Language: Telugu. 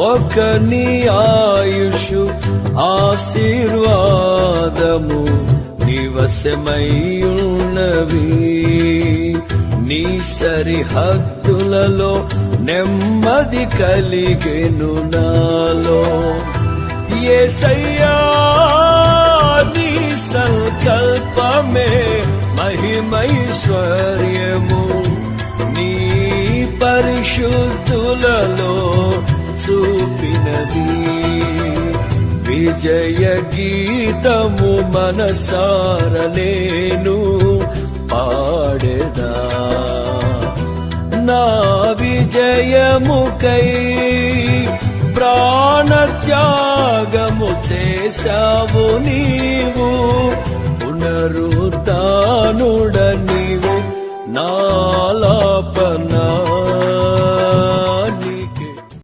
ఒకని ఆయుషు ఆశీర్వాదము నివసమయ్యున్నవి. నీ సరిహద్దులలో నెమ్మది కలిగెను నాలో. యేసయ్యా నీ సంకల్పమే మహిమైశ్వర్యము, నీ పరిశుద్ధులలో చూపినది. విజయ గీతము మనసార నేను పాడెదా. నా విజయముకై ప్రాణత్యాగము చేశావు నీవు.